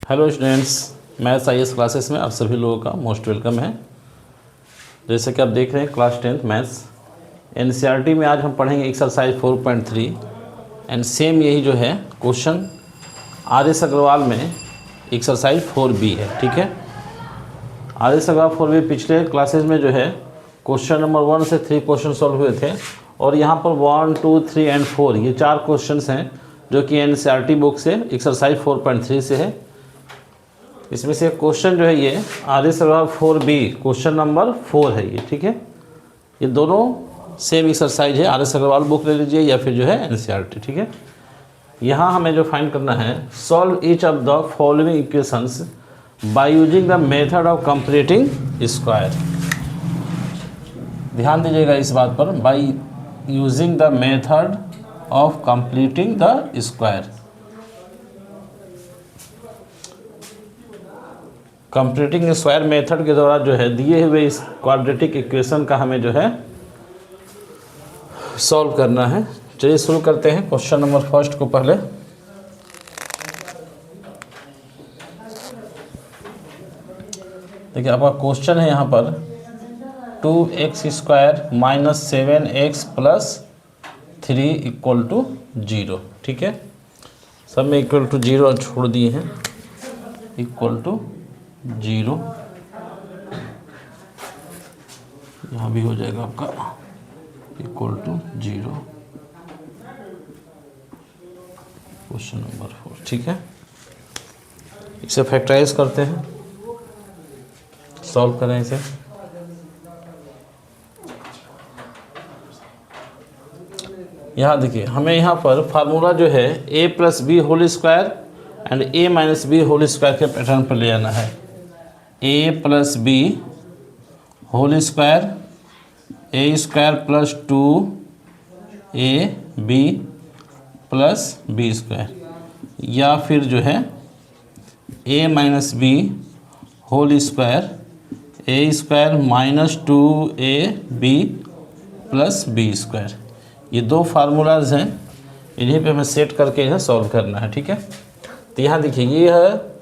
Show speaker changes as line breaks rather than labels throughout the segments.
Hello students, maths IAS classes में आप सभी लोगों का मोस्ट वेलकम है। जैसे कि आप देख रहे हैं क्लास 10th मैथ्स NCERT में आज हम पढ़ेंगे एक्सरसाइज 4.3 एंड सेम यही जो है क्वेश्चन RS अग्रवाल में एक्सरसाइज 4B है। ठीक है, RS अग्रवाल 4B पिछले क्लासेस में जो है क्वेश्चन नंबर 1 से 3 क्वेश्चन सॉल्व हुए थे और यहाँ पर 1, 2, 3 एंड 4 ये 4 क्वेश्चन हैं जो कि NCERT बुक से एक्सरसाइज 4.3 से है। इसमें से क्वेश्चन जो है ये RS Agarwal 4B question number 4 है ये। ठीक है, ये दोनों सेम एक्सरसाइज है, RS अग्रवाल बुक ले लीजिए या फिर जो है NCERT। ठीक है, यहाँ हमें जो फाइंड करना है, solve each of the following equations by using the method of completing square. ध्यान दीजिएगा इस बात पर, by using the method of completing the square. Completing square method के द्वारा जो है दिए हुए इस क्वाड्रेटिक इक्वेशन का हमें जो है सॉल्व करना है। चलिए शुरू करते हैं क्वेश्चन नंबर फर्स्ट को। पहले देखिए आपका क्वेश्चन है यहाँ पर 2x² - 7x + 3 = 0। ठीक है, सब में = 0 छोड़ दिए हैं, = 0 यहाँ भी हो जाएगा आपका = 0। Question number 4। ठीक है, इसे फैक्टराइज करते हैं, सॉल्व करें इसे। यहाँ देखिए हमें यहाँ पर फार्मूला जो है a + b whole square and a - b whole square के पैटर्न पर ले आना है। a + b whole square a² + 2ab + b², या फिर जो है a - b whole square a² - 2ab + b²। ये दो फार्मूलाज हैं, इन्हीं पे हमें सेट करके इन्हें सॉल्व करना है। ठीक है, तो यहाँ देखिए ये है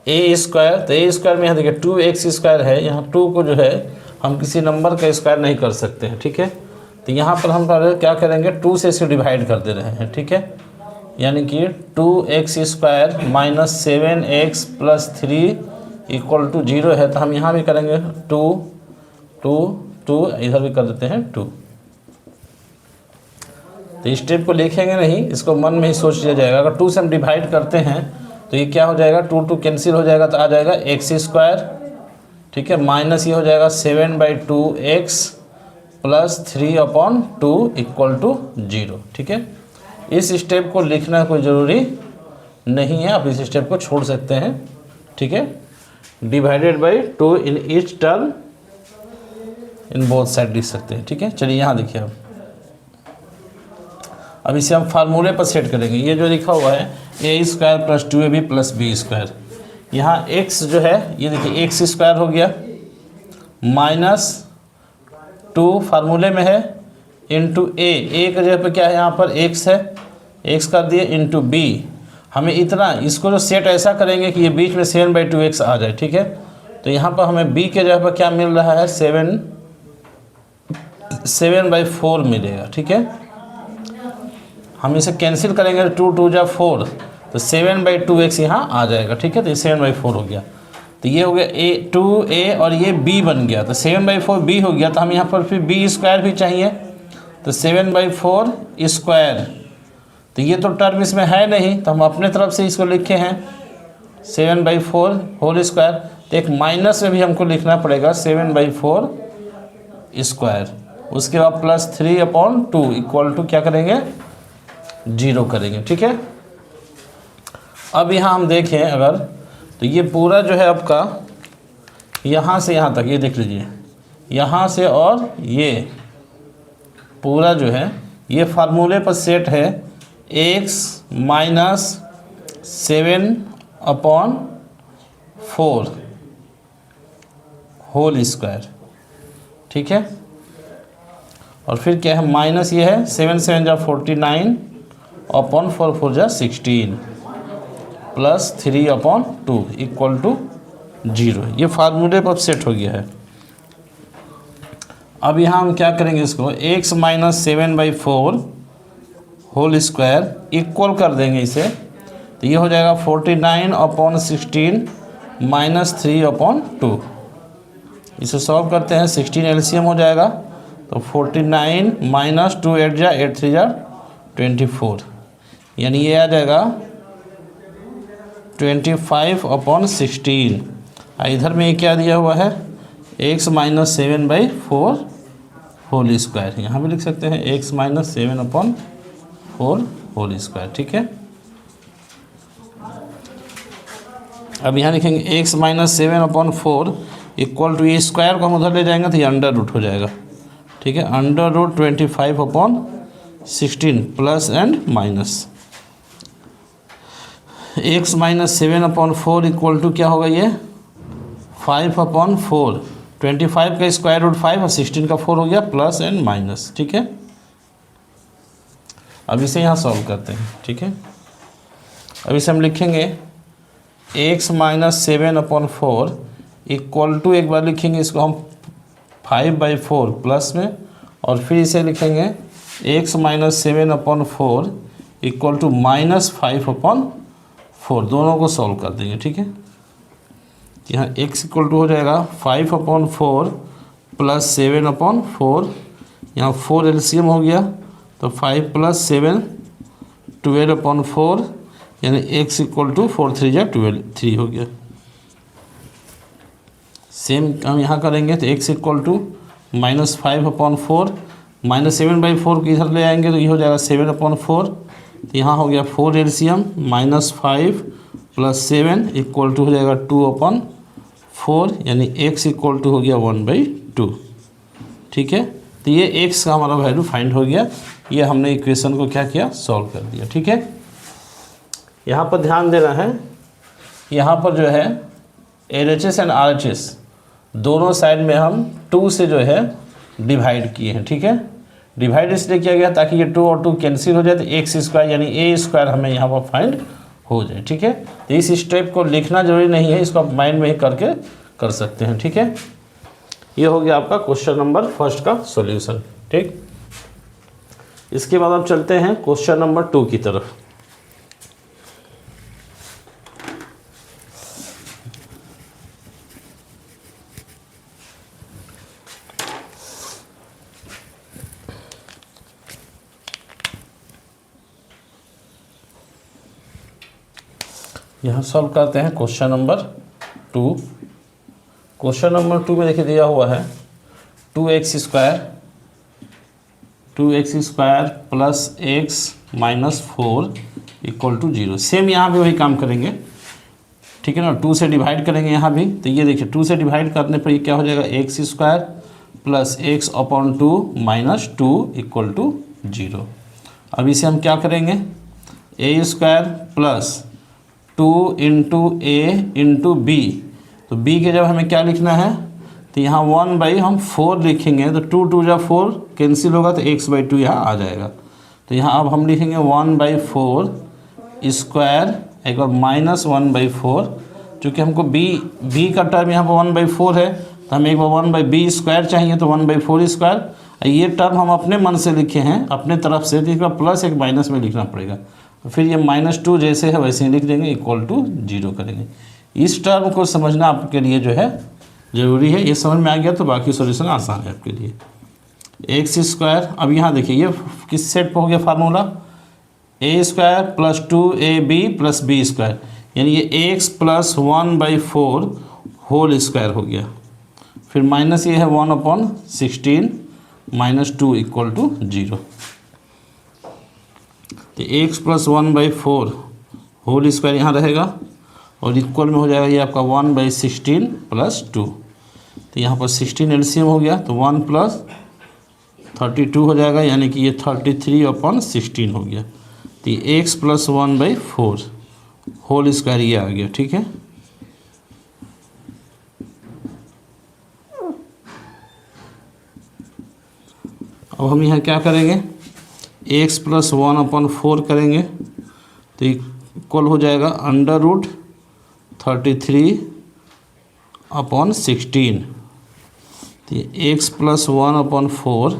a², तो a² में यहाँ देखिए 2x² है, यहाँ 2 को जो है हम किसी नंबर का स्क्वायर नहीं कर सकते हैं। ठीक है, तो यहाँ पर हम क्या करेंगे, 2 से इसे डिवाइड कर दे रहे हैं। ठीक है, यानी कि 2x² - 7x + 3 = 0 है, तो हम यहाँ भी करेंगे 2 2 2, इधर भी कर देते हैं 2। तो इस स्टेप को लिखेंगे नहीं, इसको मन में ही सोच लिया जाएगा। अगर 2 से हम डिवाइड करते हैं तो ये क्या हो जाएगा, 2 2 कैंसिल हो जाएगा, तो आ जाएगा x²। ठीक है, माइनस ये हो जाएगा 7/2x + 3/2 = 0। ठीक है, इस स्टेप को लिखना कोई ज़रूरी नहीं है, आप इस स्टेप को छोड़ सकते हैं। ठीक है, divided by 2 in each term in both side लिख सकते हैं। ठीक है, चलिए यहाँ देखिए अब इसे हम फार्मूले पर सेट करेंगे। ये जो लिखा हुआ है a² + 2ab + b², यहाँ x जो है ये देखिए x² हो गया, -2 फार्मूले में है, इंटू a की जगह पर क्या है, यहाँ पर x है, x कर दिए, इंटू b। हमें इतना इसको जो सेट ऐसा करेंगे कि ये बीच में 7/2x आ जाए। ठीक है, तो यहाँ पर हमें b के जगह पर क्या मिल रहा है, 7/4 मिलेगा। ठीक है, हम इसे कैंसिल करेंगे, 2 2 जा 4, तो 7/2x यहाँ आ जाएगा। ठीक है, तो ये 7/4 हो गया, तो ये हो गया a और ये b बन गया, तो 7/4 b हो गया। तो हम यहाँ पर फिर b² भी चाहिए, तो 7/4²। तो ये तो टर्म इसमें है नहीं, तो हम अपने तरफ से इसको लिखे हैं 7/4 होल स्क्वायर। तो एक माइनस में भी हमको लिखना पड़ेगा 7/4², उसके बाद +3/2 = क्या करेंगे, 0 करेंगे। ठीक है, अब यहाँ हम देखें अगर, तो ये पूरा जो है आपका यहाँ से यहाँ तक, ये देख लीजिए यहाँ से और ये पूरा जो है ये फार्मूले पर सेट है x - 7/4 होल स्क्वायर। ठीक है, और फिर क्या है, माइनस ये है 7 7 जा 49 / 4 4 जा 16, प्लस 3/2 इक्वल टू 0। ये फार्मूले पर सेट हो गया है। अब यहाँ हम क्या करेंगे, इसको x minus 7/4 whole square equal कर देंगे इसे, तो ये हो जाएगा 49/16 माइनस 3/2। इसे सॉल्व करते हैं, 16 एलसीएम हो जाएगा, तो 49 माइनस 2 8 जा 8 3 जा 24, यानी ये आ जाएगा 25/16। इधर में ये क्या दिया हुआ है, x माइनस 7/4 होल स्क्वायर, यहाँ भी लिख सकते हैं x माइनस 7/4 होल स्क्वायर। ठीक है, अब यहाँ लिखेंगे x माइनस 7/4 इक्वल टू, ये स्क्वायर को हम उधर ले जाएंगे तो ये अंडर रूट हो जाएगा। ठीक है, under root 25/16 plus and minus x minus 7/4 equal to क्या होगा, ये 5/4। 25 का स्क्वायर रूट 5 और 16 का 4 हो गया, प्लस एंड माइनस। ठीक है, अब इसे यहाँ सॉल्व करते हैं। ठीक है, अब इसे हम लिखेंगे x माइनस 7/4 इक्वल टू, एक बार लिखेंगे इसको हम 5/4 प्लस में, और फिर इसे लिखेंगे x minus 7/4 equal to minus 5/4, दोनों को सॉल्व कर देंगे। ठीक है, यहाँ x इक्वल टू हो जाएगा 5/4 प्लस 7/4, यहाँ 4 एलसीएम हो गया, तो 5 प्लस 7 12/4, यानी x इक्वल टू 4 3 जा 12 3 हो गया। सेम हम यहाँ करेंगे, तो x equal to minus 5/4, minus 7/4 को इधर ले आएंगे तो ये हो जाएगा 7/4, तो यहाँ हो गया 4 LCM, minus 5 plus 7 equal to हो जाएगा 2/4, यानी x इक्वल टू हो गया 1/2। ठीक है, तो ये x का हमारा वैल्यू फाइंड हो गया। ये हमने इक्वेशन को क्या किया, सॉल्व कर दिया। ठीक है, यहाँ पर ध्यान देना है, यहाँ पर जो है LHS एंड RHS दोनों साइड में हम 2 से जो है डिवाइड किए हैं। ठीक है, डिवाइड इसलिए किया गया ताकि ये 2 और 2 कैंसिल हो जाए, तो x स्क्वायर यानी a स्क्वायर हमें यहाँ पर फाइंड हो जाए। ठीक है, तो इस स्टेप को लिखना जरूरी नहीं है, इसको आप माइंड में ही करके कर सकते हैं। ठीक है, ये हो गया आपका क्वेश्चन नंबर फर्स्ट का सॉल्यूशन। ठीक, इसके बाद हम चलते हैं क्वेश्चन नंबर 2 की तरफ। यहाँ सॉल्व करते हैं क्वेश्चन नंबर 2। क्वेश्चन नंबर 2 में देखिए दिया हुआ है 2x square plus x minus 4 equal to 0। Same यहाँ भी वही काम करेंगे। ठीक है ना, 2 से डिवाइड करेंगे यहाँ भी, तो ये देखिए 2 से डिवाइड करने पर ये क्या हो जाएगा, x square plus x/2 minus 2 equal to 0। अब इसे हम क्या करेंगे, a square plus 2 into a into b, तो b के जब हमें क्या लिखना है, तो यहाँ 1/4 लिखेंगे, तो 2 2 जा 4 कैंसिल होगा, तो x/2 यहाँ आ जाएगा। तो यहाँ अब हम लिखेंगे 1/4 स्क्वायर, एक बार माइनस 1/4, चूँकि हमको b का टर्म यहाँ पर 1/4 है, तो हमें एक बार 1/b स्क्वायर चाहिए, तो 1/4 स्क्वायर। ये टर्म हम अपने मन से लिखे हैं, अपने तरफ से, तो एक बार प्लस एक माइनस में लिखना पड़ेगा, फिर ये -2 जैसे है वैसे ही लिख देंगे, इक्वल टू 0 करेंगे। इस टर्म को समझना आपके लिए जो है ज़रूरी है। ये समझ में आ गया तो बाकी सॉल्यूशन आसान है आपके लिए। x स्क्वायर, अब यहाँ देखिए ये किस सेट पर हो गया formula, a square plus 2ab plus b square, यानी ये x प्लस 1/4 होल स्क्वायर हो गया, फिर माइनस ये है 1/16 माइनस 2 इक्वल टू 0। तो x प्लस 1/4 होल स्क्वायर यहाँ रहेगा, और इक्वल में हो जाएगा ये आपका 1/16 प्लस 2, तो यहाँ पर 16 एलसीएम हो गया, तो 1 प्लस 32 हो जाएगा, यानी कि ये 33/16 हो गया। तो ये x प्लस 1/4 होल स्क्वायर ये आ गया। ठीक है, अब हम यहाँ क्या करेंगे, x प्लस 1/4 करेंगे, तो इक्वल हो जाएगा √33/16। तो ये x + 1/4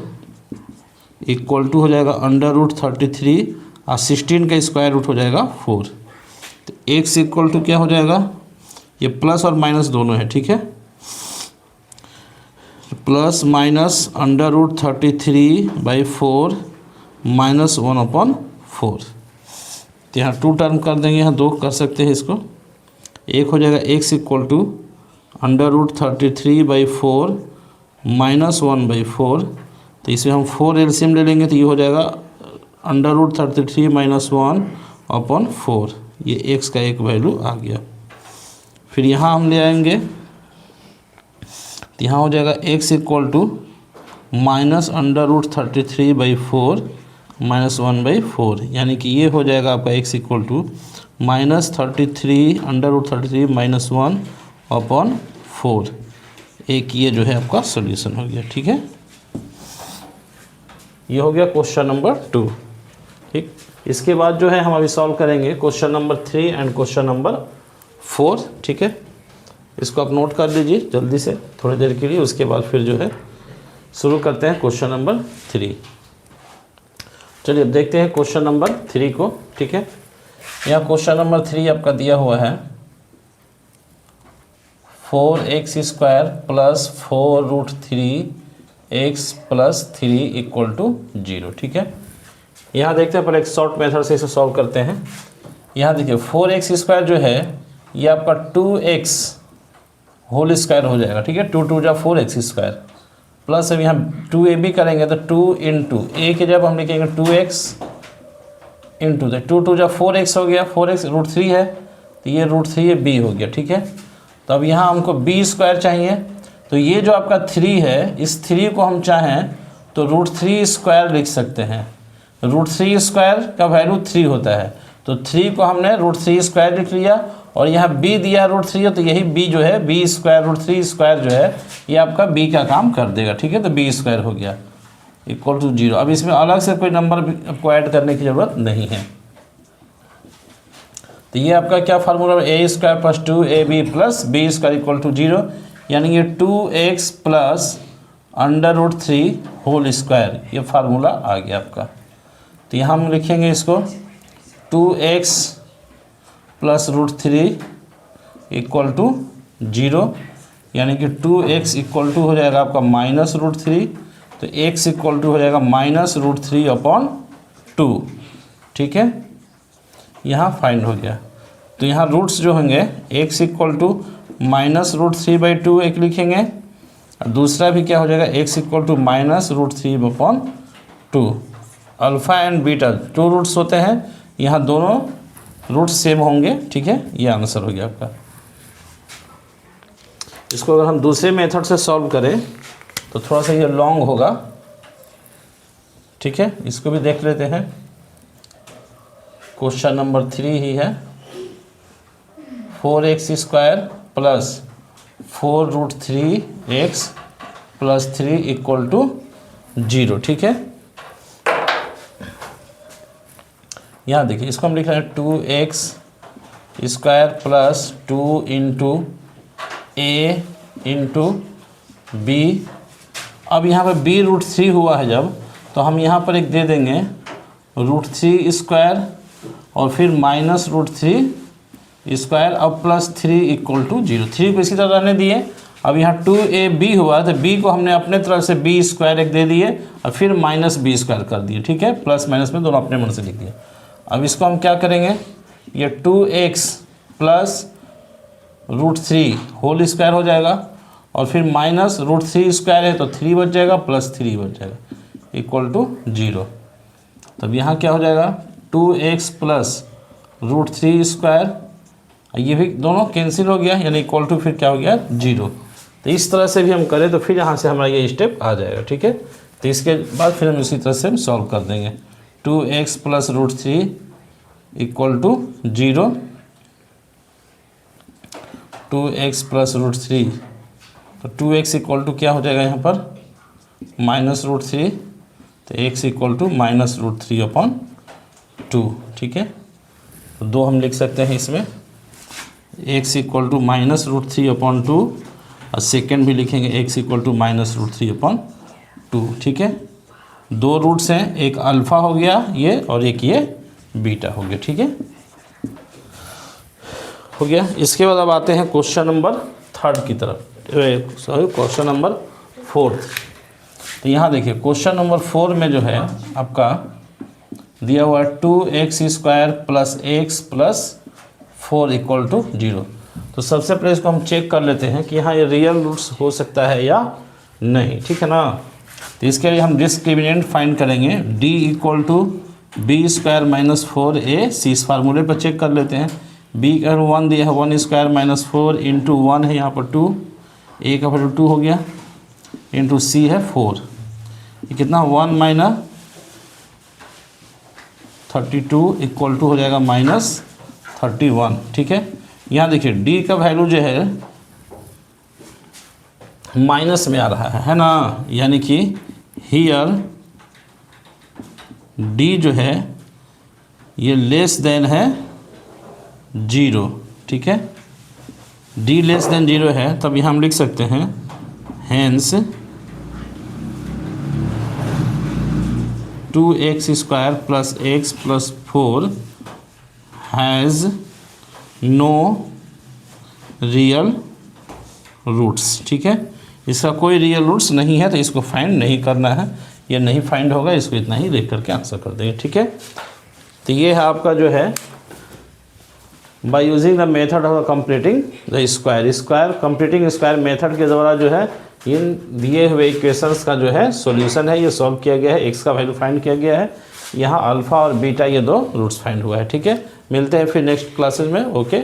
इक्वल टू हो जाएगा √33 और 16 का स्क्वायर रूट हो जाएगा 4। तो x इक्वल टू क्या हो जाएगा, ये प्लस और माइनस दोनों है, ठीक है। Plus minus √33/4 - 1/4। तो यहाँ 2 टर्म कर देंगे, यहाँ 2 कर सकते हैं इसको। एक हो जाएगा x इक्वल टू √33/4 - 1/4। तो इसमें हम 4 एलसीएम ले लेंगे तो ये हो जाएगा √33 - 1/4। ये x का एक वैल्यू आ गया। फिर यहाँ हम ले आएंगे तो यहाँ हो जाएगा x इक्वल टू -√33/4 - 1/4, यानी कि ये हो जाएगा आपका x इक्वल टू -33 √33 - 1/4। एक ये जो है आपका सॉल्यूशन हो गया, ठीक है। ये हो गया क्वेश्चन नंबर 2, ठीक। इसके बाद जो है हम अभी सॉल्व करेंगे question number 3 and question number 4, ठीक है। इसको आप नोट कर लीजिए जल्दी से थोड़ी देर के लिए, उसके बाद फिर जो है शुरू करते हैं क्वेश्चन नंबर 3। चलिए अब देखते हैं क्वेश्चन नंबर 3 को, ठीक है। यहाँ क्वेश्चन नंबर 3 आपका दिया हुआ है 4x² + 4√3x + 3 = 0, ठीक है। यहाँ देखते हैं, पहले एक शॉर्ट मेथड से इसे सॉल्व करते हैं। यहाँ देखिए 4x² जो है ये आपका 2x होल स्क्वायर हो जाएगा, ठीक है। 2 × 2 = 4x² प्लस अब यहाँ 2ab करेंगे तो 2 × a के जब हम लिखेंगे 2x इंटू, तो 2 × 2 = 4x हो गया, 4x √3 है तो ये √3b हो गया, ठीक है। तो अब यहाँ हमको b² चाहिए, तो ये जो आपका 3 है इस 3 को हम चाहें तो √3² लिख सकते हैं। √3² का वैल्यू 3 होता है, तो 3 को हमने √3² लिख लिया और यहाँ b दिया √3 तो यही b जो है b² √3² जो है ये आपका b का काम कर देगा, ठीक है। तो b² हो गया इक्वल टू 0। अब इसमें अलग से कोई नंबर आपको ऐड करने की ज़रूरत नहीं है। तो ये आपका क्या फार्मूला है, a² + 2ab + b² = 0, यानी ये 2x + √3 होल स्क्वायर, ये फार्मूला आ गया आपका। तो यहाँ हम लिखेंगे इसको 2x + √3 = 0, यानी कि 2x इक्वल टू हो जाएगा आपका -√3, तो x इक्वल टू हो जाएगा -√3/2, ठीक है। यहाँ फाइंड हो गया। तो यहाँ रूट्स जो होंगे x इक्वल टू -√3/2 एक लिखेंगे और दूसरा भी क्या हो जाएगा x equal to -√3/2। Alpha and beta 2 roots होते हैं, यहाँ दोनों रूट्स सेम होंगे, ठीक है। ये आंसर हो गया आपका। इसको अगर हम दूसरे मेथड से सॉल्व करें तो थोड़ा सा ये लॉन्ग होगा, ठीक है। इसको भी देख लेते हैं। क्वेश्चन नंबर 3 ही है 4x² + 4√3x + 3 = 0, ठीक है। यहाँ देखिए इसको हम लिख रहे हैं 2x² + 2 × a × b। अब यहाँ पे b √3 हुआ है जब, तो हम यहाँ पर एक दे देंगे √3² और फिर -√3² अब +3 = 0। 3 को इसी तरह रहने दिए। अब यहाँ 2ab हुआ तो b को हमने अपने तरफ से b² एक दे दिए और फिर -b² कर दिए, ठीक है। प्लस माइनस में दोनों अपने मन से लिख दिए। अब इसको हम क्या करेंगे, ये 2x + √3 होल स्क्वायर हो जाएगा और फिर -√3² है तो 3 बच जाएगा प्लस 3 बच जाएगा = 0। तब यहाँ क्या हो जाएगा 2x + √3², ये भी दोनों कैंसिल हो गया, यानी इक्वल टू फिर क्या हो गया 0। तो इस तरह से भी हम करें तो फिर यहाँ से हमारा ये स्टेप आ जाएगा, ठीक है। तो इसके बाद फिर हम इसी तरह से हम सॉल्व कर देंगे 2x + √3 = 0, 2x + √3, तो 2x इक्वल टू क्या हो जाएगा यहाँ पर -√3, तो x इक्वल टू -√3/2, ठीक है। तो 2 हम लिख सकते हैं इसमें, x इक्वल टू -√3/2 और सेकेंड भी लिखेंगे x इक्वल टू -√3/2। ठीक है, 2 रूट्स हैं, एक अल्फ़ा हो गया ये और एक ये बीटा हो गया। ठीक है, हो गया। इसके बाद अब आते हैं क्वेश्चन नंबर 3 की तरफ, सॉरी क्वेश्चन नंबर 4। तो यहाँ देखिए क्वेश्चन नंबर 4 में जो है आपका दिया हुआ 2x² + x + 4 = 0। तो सबसे पहले इसको हम चेक कर लेते हैं कि यहाँ ये रियल रूट्स हो सकता है या नहीं। ठीक है ना, तो इसके लिए हम डिस्क्रिमिनेंट फाइंड करेंगे, d = b² - 4ac। इस फार्मूले पर चेक कर लेते हैं। b का 1 दिया है, 1² - 4 × 1 है यहाँ पर 2, a का वैल्यू 2 हो गया, इंटू c है 4। ये कितना 1 - 32 = हो जाएगा -31। ठीक है, यहाँ देखिए d का वैल्यू जो है माइनस में आ रहा है ना, यानी कि हियर d जो है ये लेस देन है 0। ठीक है, d लेस देन 0 है, तब यहाँ हम लिख सकते हैं hence 2x² + x + 4 has no real roots. ठीक है, इसका कोई रियल रूट्स नहीं है, तो इसको फाइंड नहीं करना है, ये नहीं फाइंड होगा, इसको इतना ही लिख करके आंसर कर देंगे। ठीक है, तो ये है आपका जो है by using the method of completing the square completing square method के द्वारा जो है इन दिए हुए इक्वेशंस का जो है सॉल्यूशन है ये सॉल्व किया गया है, x का वैल्यू फाइंड किया गया है, यहाँ अल्फ़ा और बीटा ये 2 रूट्स फाइंड हुआ है। ठीक है, मिलते हैं फिर नेक्स्ट क्लासेस में। ओके।